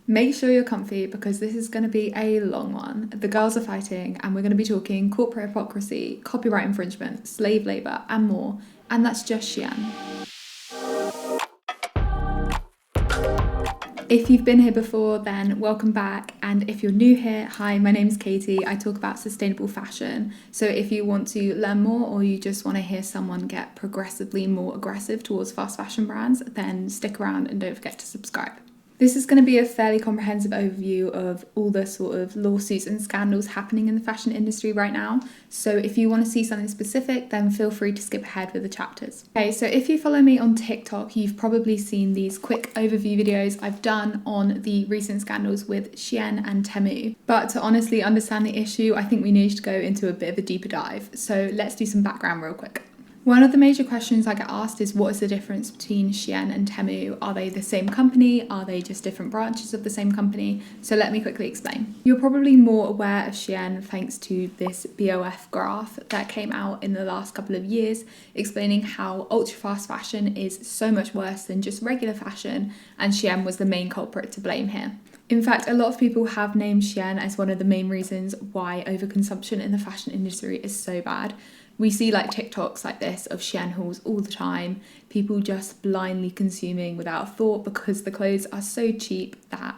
Make sure you're comfy because this is going to be a long one. The girls are fighting and we're going to be talking corporate hypocrisy, copyright infringement, slave labour and more. And that's just Shein. If you've been here before, then welcome back. And if you're new here, hi, my name's Katie. I talk about sustainable fashion. So if you want to learn more or you just want to hear someone get progressively more aggressive towards fast fashion brands, then stick around and don't forget to subscribe. This is going to be a fairly comprehensive overview of all the sort of lawsuits and scandals happening in the fashion industry right now. So if you want to see something specific, then feel free to skip ahead with the chapters. Okay, so if you follow me on TikTok, you've probably seen these quick overview videos I've done on the recent scandals with Shein and Temu. But to honestly understand the issue, I think we need to go into a bit of a deeper dive. So let's do some background real quick. One of the major questions I get asked is, what is the difference between Shein and Temu? Are they the same company? Are they just different branches of the same company? So let me quickly explain. You're probably more aware of Shein thanks to this BOF graph that came out in the last couple of years, explaining how ultra fast fashion is so much worse than just regular fashion, and Shein was the main culprit to blame here. In fact, a lot of people have named Shein as one of the main reasons why overconsumption in the fashion industry is so bad. We see like TikToks like this of Shein hauls all the time, people just blindly consuming without a thought because the clothes are so cheap that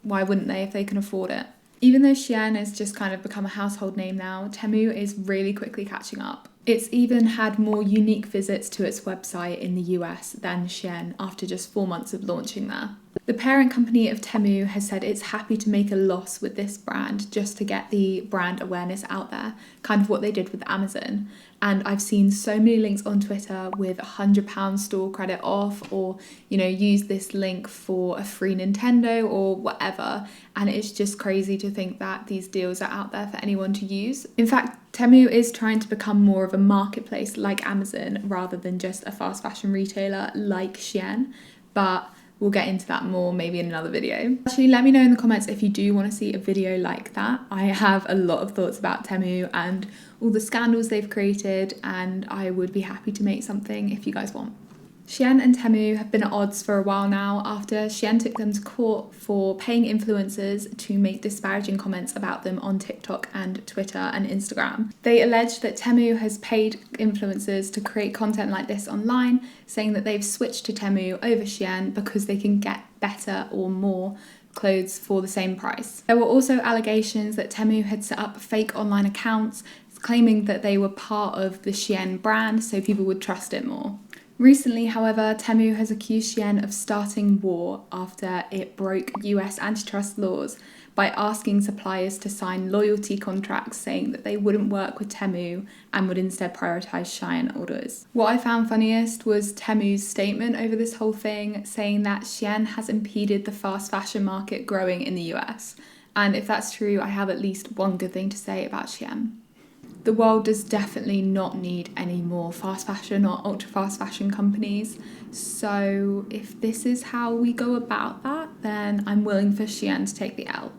why wouldn't they if they can afford it? Even though Shein has just kind of become a household name now, Temu is really quickly catching up. It's even had more unique visits to its website in the US than Shein after just 4 months of launching there. The parent company of Temu has said it's happy to make a loss with this brand just to get the brand awareness out there, kind of what they did with Amazon. And I've seen so many links on Twitter with £100 store credit off, or, use this link for a free Nintendo or whatever. And it's just crazy to think that these deals are out there for anyone to use. In fact, Temu is trying to become more of a marketplace like Amazon rather than just a fast fashion retailer like Shein. But we'll get into that more maybe in another video. Actually, let me know in the comments if you do want to see a video like that. I have a lot of thoughts about Temu and all the scandals they've created, and I would be happy to make something if you guys want. Shein and Temu have been at odds for a while now after Shein took them to court for paying influencers to make disparaging comments about them on TikTok and Twitter and Instagram. They allege that Temu has paid influencers to create content like this online, saying that they've switched to Temu over Shein because they can get better or more clothes for the same price. There were also allegations that Temu had set up fake online accounts, claiming that they were part of the Shein brand so people would trust it more. Recently, however, Temu has accused Shein of starting war after it broke US antitrust laws by asking suppliers to sign loyalty contracts saying that they wouldn't work with Temu and would instead prioritise Shein orders. What I found funniest was Temu's statement over this whole thing, saying that Shein has impeded the fast fashion market growing in the US. And if that's true, I have at least one good thing to say about Shein. The world does definitely not need any more fast fashion or ultra fast fashion companies. So if this is how we go about that, then I'm willing for Shein to take the L.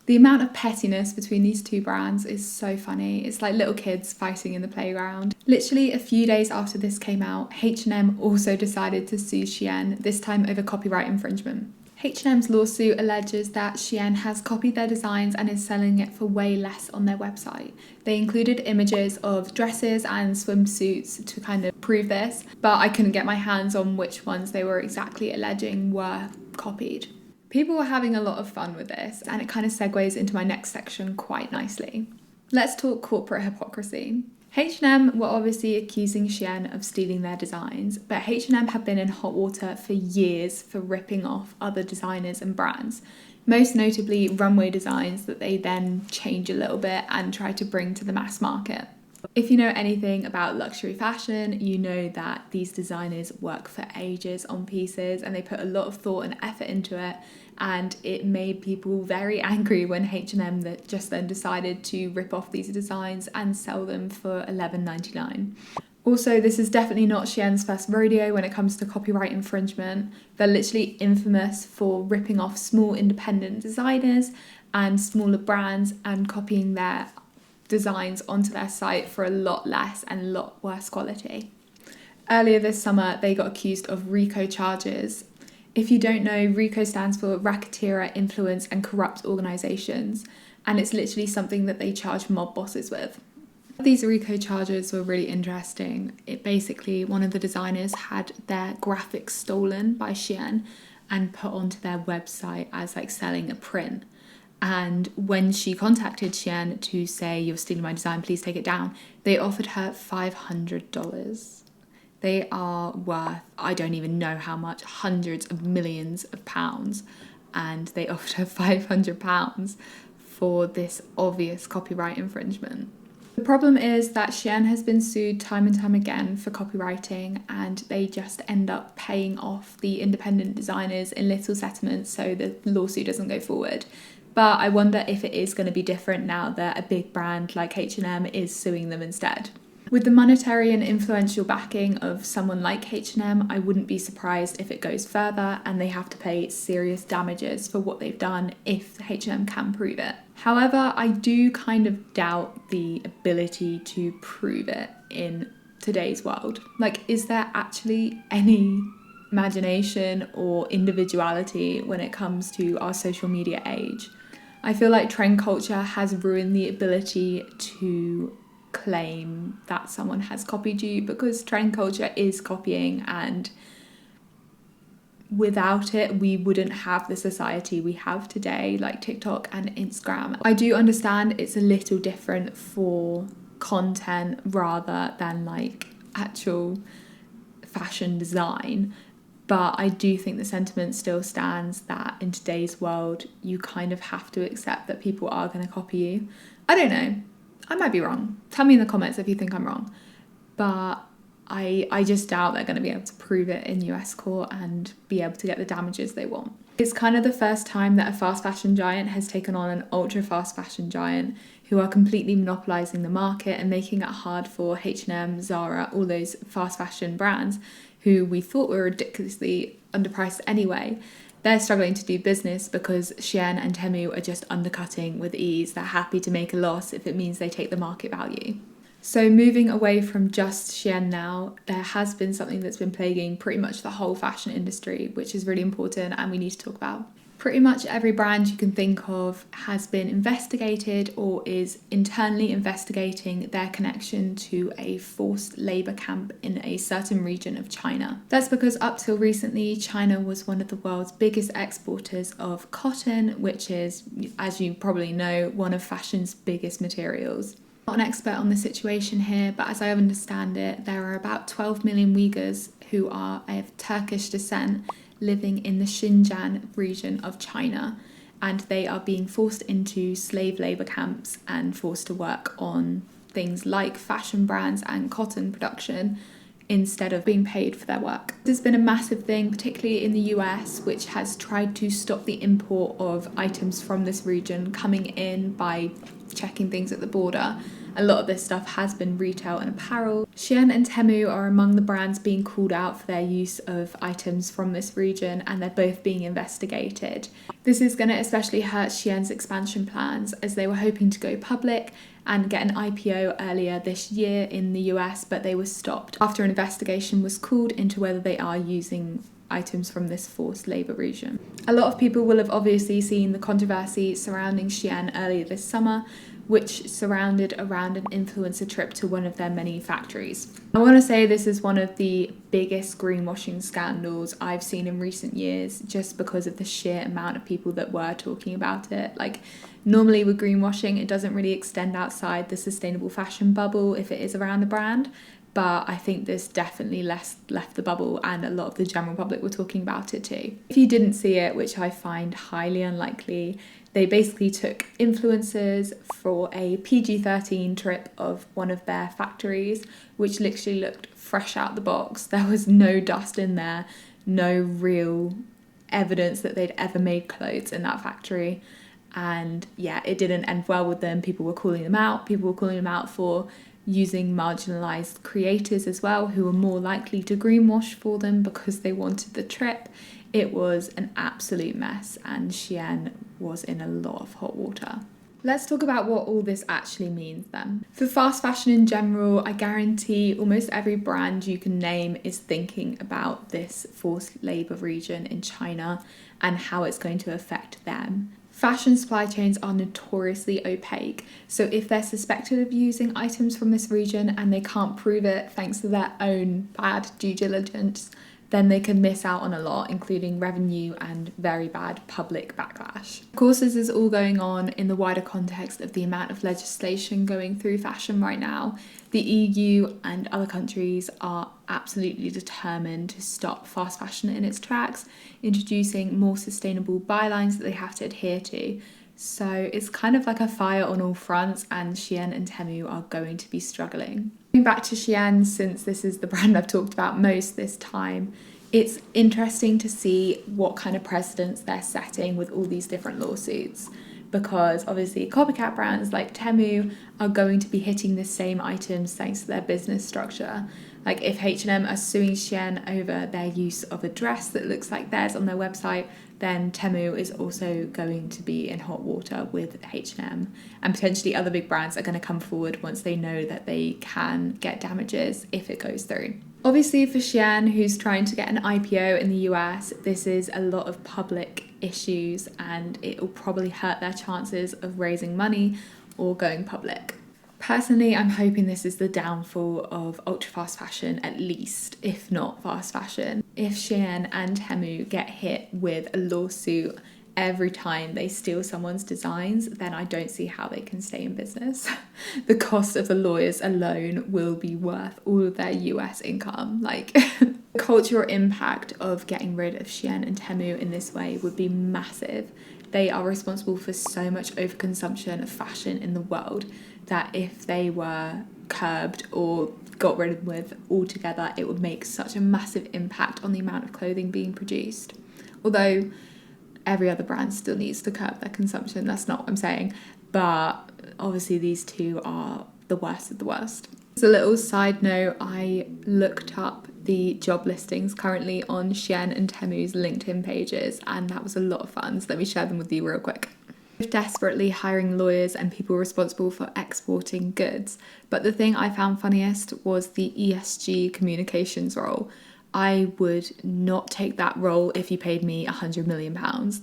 The amount of pettiness between these two brands is so funny. It's like little kids fighting in the playground. Literally a few days after this came out, H&M also decided to sue Shein, this time over copyright infringement. H&M's lawsuit alleges that Shein has copied their designs and is selling it for way less on their website. They included images of dresses and swimsuits to kind of prove this, but I couldn't get my hands on which ones they were exactly alleging were copied. People were having a lot of fun with this, and it kind of segues into my next section quite nicely. Let's talk corporate hypocrisy. H&M were obviously accusing Shein of stealing their designs, but H&M have been in hot water for years for ripping off other designers and brands, most notably runway designs that they then change a little bit and try to bring to the mass market. If you know anything about luxury fashion, you know that these designers work for ages on pieces and they put a lot of thought and effort into it, and it made people very angry when H&M that just then decided to rip off these designs and sell them for $11.99. Also, this is definitely not Shein's first rodeo when it comes to copyright infringement. They're literally infamous for ripping off small independent designers and smaller brands and copying their designs onto their site for a lot less and a lot worse quality. Earlier this summer, they got accused of RICO charges. If you don't know, RICO stands for Racketeer, Influence and Corrupt Organisations, and it's literally something that they charge mob bosses with. These RICO charges were really interesting. It basically, one of the designers had their graphics stolen by Shein and put onto their website as like selling a print. And when she contacted Shein to say, "You're stealing my design, please take it down," they offered her $500. They are worth, I don't even know how much, hundreds of millions of pounds. And they offered her £500 for this obvious copyright infringement. The problem is that Shein has been sued time and time again for copywriting, and they just end up paying off the independent designers in little settlements so the lawsuit doesn't go forward. But I wonder if it is going to be different now that a big brand like H&M is suing them instead. With the monetary and influential backing of someone like H&M, I wouldn't be surprised if it goes further and they have to pay serious damages for what they've done if H&M can prove it. However, I do kind of doubt the ability to prove it in today's world. Like, is there actually any imagination or individuality when it comes to our social media age? I feel like trend culture has ruined the ability to claim that someone has copied you, because trend culture is copying, and without it we wouldn't have the society we have today, like TikTok and Instagram. I do understand it's a little different for content rather than like actual fashion design, but I do think the sentiment still stands that in today's world you kind of have to accept that people are going to copy you. I don't know, I might be wrong. Tell me in the comments if you think I'm wrong. But I just doubt they're going to be able to prove it in US court and be able to get the damages they want. It's kind of the first time that a fast fashion giant has taken on an ultra fast fashion giant who are completely monopolising the market and making it hard for H&M, Zara, all those fast fashion brands who we thought were ridiculously underpriced anyway. They're struggling to do business because Shein and Temu are just undercutting with ease. They're happy to make a loss if it means they take the market value. So moving away from just Shein now, there has been something that's been plaguing pretty much the whole fashion industry, which is really important and we need to talk about. Pretty much every brand you can think of has been investigated or is internally investigating their connection to a forced labour camp in a certain region of China. That's because up till recently, China was one of the world's biggest exporters of cotton, which is, as you probably know, one of fashion's biggest materials. I'm not an expert on the situation here, but as I understand it, there are about 12 million Uyghurs who are of Turkish descent living in the Xinjiang region of China, and they are being forced into slave labour camps and forced to work on things like fashion brands and cotton production instead of being paid for their work. This has been a massive thing, particularly in the US, which has tried to stop the import of items from this region coming in by checking things at the border. A lot of this stuff has been retail and apparel. Shein and Temu are among the brands being called out for their use of items from this region, and they're both being investigated. This is going to especially hurt Shein's expansion plans, as they were hoping to go public and get an IPO earlier this year in the US, but they were stopped after an investigation was called into whether they are using items from this forced labour region. A lot of people will have obviously seen the controversy surrounding Shein earlier this summer, which surrounded around an influencer trip to one of their many factories. I want to say this is one of the biggest greenwashing scandals I've seen in recent years, just because of the sheer amount of people that were talking about it. Like, normally with greenwashing, it doesn't really extend outside the sustainable fashion bubble if it is around a brand. But I think this definitely left the bubble, and a lot of the general public were talking about it too. If you didn't see it, which I find highly unlikely, they basically took influencers for a PG-13 trip of one of their factories, which literally looked fresh out the box. There was no dust in there, no real evidence that they'd ever made clothes in that factory. And yeah, it didn't end well with them. People were calling them out. People were calling them out for using marginalised creators as well, who were more likely to greenwash for them because they wanted the trip. It was an absolute mess, and Shein was in a lot of hot water. Let's talk about what all this actually means then. For fast fashion in general, I guarantee almost every brand you can name is thinking about this forced labour region in China and how it's going to affect them. Fashion supply chains are notoriously opaque, so if they're suspected of using items from this region and they can't prove it thanks to their own bad due diligence, then they can miss out on a lot, including revenue and very bad public backlash. Of course, this is all going on in the wider context of the amount of legislation going through fashion right now. The EU and other countries are absolutely determined to stop fast fashion in its tracks, introducing more sustainable bylines that they have to adhere to. So it's kind of like a fire on all fronts, and Shein and Temu are going to be struggling. Going back to Shein, since this is the brand I've talked about most this time, it's interesting to see what kind of precedents they're setting with all these different lawsuits, because obviously copycat brands like Temu are going to be hitting the same items thanks to their business structure. Like if H&M are suing Shein over their use of a dress that looks like theirs on their website, then Temu is also going to be in hot water with H&M, and potentially other big brands are going to come forward once they know that they can get damages if it goes through. Obviously for Shein, who's trying to get an IPO in the US, this is a lot of public issues and it will probably hurt their chances of raising money or going public. Personally, I'm hoping this is the downfall of ultra fast fashion, at least, if not fast fashion. If Shein and Temu get hit with a lawsuit every time they steal someone's designs, then I don't see how they can stay in business. The cost of the lawyers alone will be worth all of their US income. The cultural impact of getting rid of Shein and Temu in this way would be massive. They are responsible for so much overconsumption of fashion in the world that if they were curbed or got rid of altogether, it would make such a massive impact on the amount of clothing being produced. Although every other brand still needs to curb their consumption, that's not what I'm saying, but obviously these two are the worst of the worst. As a little side note, I looked up the job listings currently on Shein and Temu's LinkedIn pages, and that was a lot of fun, so let me share them with you real quick. Desperately hiring lawyers and people responsible for exporting goods, but the thing I found funniest was the ESG communications role. I would not take that role if you paid me £100 million.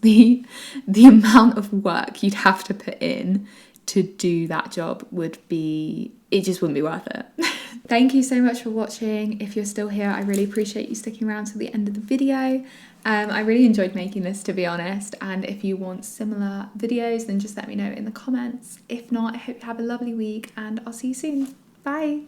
The amount of work you'd have to put in to do that job it just wouldn't be worth it. Thank you so much for watching. If you're still here, I really appreciate you sticking around to the end of the video. I really enjoyed making this, to be honest, and if you want similar videos, then just let me know in the comments. If not, I hope you have a lovely week and I'll see you soon. Bye!